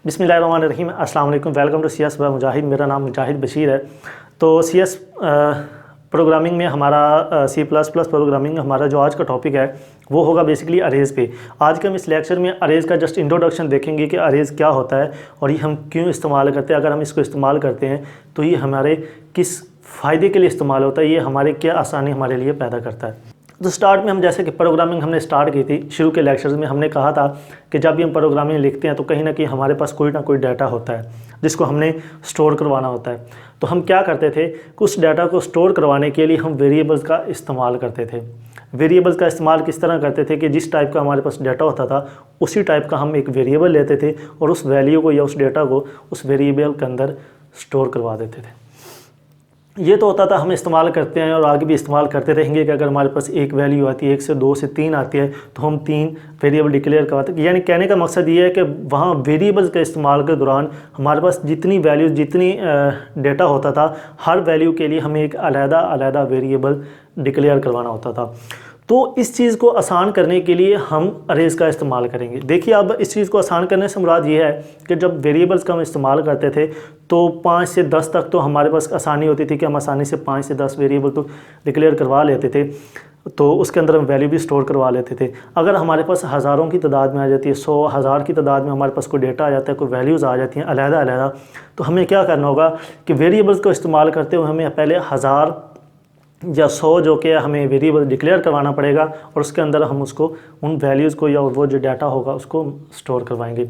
बिस्मिल्लाहिर्रहमानिर्रहीम। अस्सलाम वालेकुम। वेलकम टू CS बाय मुजाहिद। मेरा नाम मुजाहिद बशीर है। तो CS प्रोग्रामिंग में हमारा C++ प्रोग्रामिंग में हमारा जो आज का टॉपिक है वो होगा बेसिकली अरेज़ पे। आज के हम इस लेक्चर में अरेज़ का जस्ट इंट्रोडक्शन देखेंगे कि अरेज़ क्या होता है और ये हम क्यों इस्तेमाल करते हैं। अगर हम इसको इस्तेमाल करते हैं तो ये हमारे किस फ़ायदे के लिए इस्तेमाल होता है, ये हमारे क्या आसानी हमारे लिए पैदा करता है। तो स्टार्ट में हम जैसे कि प्रोग्रामिंग हमने स्टार्ट की थी, शुरू के लेक्चर्स में हमने कहा था कि जब भी हम प्रोग्रामिंग लिखते हैं तो कहीं ना कहीं हमारे पास कोई ना कोई डाटा होता है जिसको हमने स्टोर करवाना होता है। तो हम क्या करते थे, उस डाटा को स्टोर करवाने के लिए हम वेरिएबल्स का इस्तेमाल करते थे। वेरिएबल्स का इस्तेमाल किस तरह करते थे कि जिस टाइप का हमारे पास डाटा होता था उसी टाइप का हम एक वेरिएबल लेते थे और उस वैल्यू को या उस डाटा को उस वेरिएबल के अंदर स्टोर करवा देते थे। ये तो होता था, हम इस्तेमाल करते हैं और आगे भी इस्तेमाल करते रहेंगे कि अगर हमारे पास एक वैल्यू आती है, 1 से 2 से 3 आती है तो हम 3 वेरिएबल डिक्लेयर करवाते हैं। यानी कहने का मकसद ये है कि वहाँ वेरिएबल्स का इस्तेमाल के दौरान हमारे पास जितनी वैल्यूज़ जितनी डेटा होता था, हर वैल्यू के लिए हमें एक अलग वेरिएबल डिक्लेयर करवाना होता था। तो इस चीज़ को आसान करने के लिए हम अरेज़ का इस्तेमाल करेंगे। देखिए, अब इस चीज़ को आसान करने से मुराद ये है कि जब वेरिएबल्स का हम इस्तेमाल करते थे तो 5 से 10 तक तो हमारे पास आसानी होती थी कि हम आसानी से 5 से 10 वेरिएबल तो डिक्लेयर करवा लेते थे, तो उसके अंदर हम वैल्यू भी स्टोर करवा लेते थे। अगर हमारे पास हज़ारों की तादाद में आ जाती है, 100 हज़ार की तादाद में हमारे पास कोई डेटा आ जाता है, कोई वैल्यूज़ आ जाती हैं अलग-अलग, तो हमें क्या करना होगा कि वेरिएबल्स को इस्तेमाल करते हुए हमें पहले 1000 या 100 जो कि हमें वेरिएबल डिक्लेयर करवाना पड़ेगा और उसके अंदर हम उसको उन वैल्यूज़ को या वो जो डाटा होगा उसको स्टोर करवाएंगे।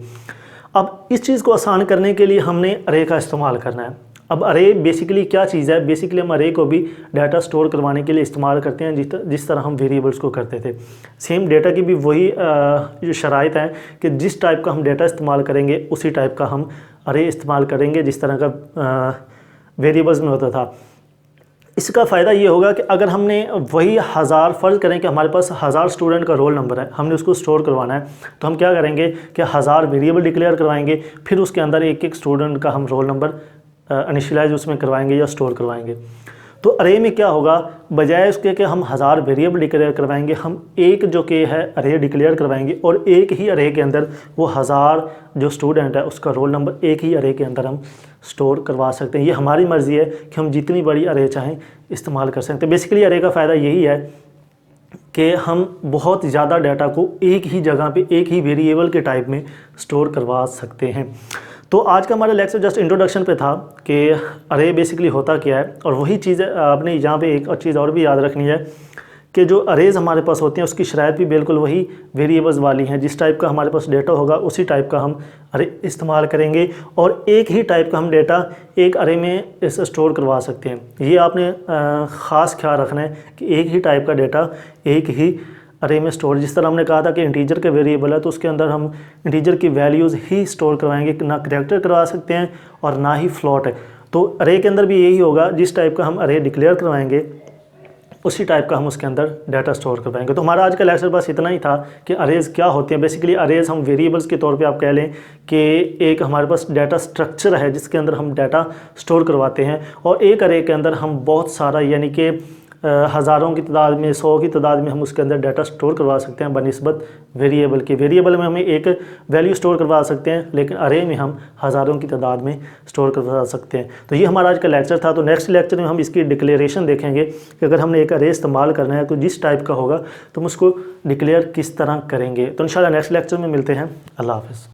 अब इस चीज़ को आसान करने के लिए हमने अरे का इस्तेमाल करना है। अब अरे बेसिकली क्या चीज़ है, बेसिकली हम अरे को भी डाटा स्टोर करवाने के लिए इस्तेमाल करते हैं जिस तरह हम वेरिएबल्स को करते थे। सेम डाटा की भी वही जो शराइत है कि जिस टाइप का हम डाटा इस्तेमाल करेंगे उसी टाइप का हम अरे इस्तेमाल करेंगे जिस तरह का वेरिएबल्स में होता था। इसका फ़ायदा ये होगा कि अगर हमने वही 1000 फ़र्ज़ करें कि हमारे पास 1000 स्टूडेंट का रोल नंबर है, हमने उसको स्टोर करवाना है, तो हम क्या करेंगे कि 1000 वेरिएबल डिक्लेयर करवाएंगे, फिर उसके अंदर एक एक स्टूडेंट का हम रोल नंबर इनिशियलाइज उसमें करवाएंगे या स्टोर करवाएंगे। तो अरे में क्या होगा, बजाय उसके कि हम 1000 वेरिएबल डिक्लेयर करवाएंगे, हम एक जो कि है अरे डिक्लेयर करवाएंगे और एक ही अरे के अंदर वो 1000 जो स्टूडेंट है उसका रोल नंबर एक ही अरे के अंदर हम स्टोर करवा सकते हैं। ये हमारी मर्ज़ी है कि हम जितनी बड़ी अरे चाहें इस्तेमाल कर सकते हैं। बेसिकली अरे का फ़ायदा यही है कि हम बहुत ज़्यादा डाटा को एक ही जगह पे एक ही वेरिएबल के टाइप में स्टोर करवा सकते हैं। तो आज का हमारा लेक्चर जस्ट इंट्रोडक्शन पे था कि अरे बेसिकली होता क्या है, और वही चीज़ आपने यहाँ पे एक चीज़ और भी याद रखनी है कि जो अरेज़ हमारे पास होते हैं उसकी शराइत भी बिल्कुल वही वेरिएबल्स वाली हैं। जिस टाइप का हमारे पास डेटा होगा उसी टाइप का हम अरे इस्तेमाल करेंगे और एक ही टाइप का हम डेटा एक अरे में इसे स्टोर करवा सकते हैं। ये आपने ख़ास ख्याल रखना है कि एक ही टाइप का डेटा एक ही अरे में स्टोर, जिस तरह हमने कहा था कि इंटीजर के वेरिएबल है तो उसके अंदर हम इंटीजर की वैल्यूज़ ही स्टोर करवाएंगे, ना कैरेक्टर करवा सकते हैं और ना ही फ्लॉट है। तो अरे के अंदर भी यही होगा, जिस टाइप का हम अरे डिक्लेयर करवाएंगे उसी टाइप का हम उसके अंदर डाटा स्टोर करवाएंगे। तो हमारा आज का लेक्चर बस इतना ही था कि अरेज़ क्या होते हैं। बेसिकली अरेज़ हम वेरिएबल्स के तौर पे आप कह लें कि एक हमारे पास डाटा स्ट्रक्चर है जिसके अंदर हम डाटा स्टोर करवाते हैं, और एक अरे के अंदर हम बहुत सारा यानी कि हज़ारों की तादाद में 100 की तादाद में हम उसके अंदर डाटा स्टोर करवा सकते हैं बनिस्बत वेरिएबल के। वेरिएबल में हमें एक वैल्यू स्टोर करवा सकते हैं, लेकिन अरे में हम हज़ारों की तादाद में स्टोर करवा सकते हैं। तो ये हमारा आज का लेक्चर था। तो नेक्स्ट लेक्चर में हम इसकी डिक्लेरेशन देखेंगे कि अगर हमने एक अरे इस्तेमाल करना है तो जिस टाइप का होगा तो हम उसको डिक्लेयर किस तरह करेंगे। तो इंशाल्लाह नेक्स्ट लेक्चर में मिलते हैं। अल्लाह हाफ़िज़।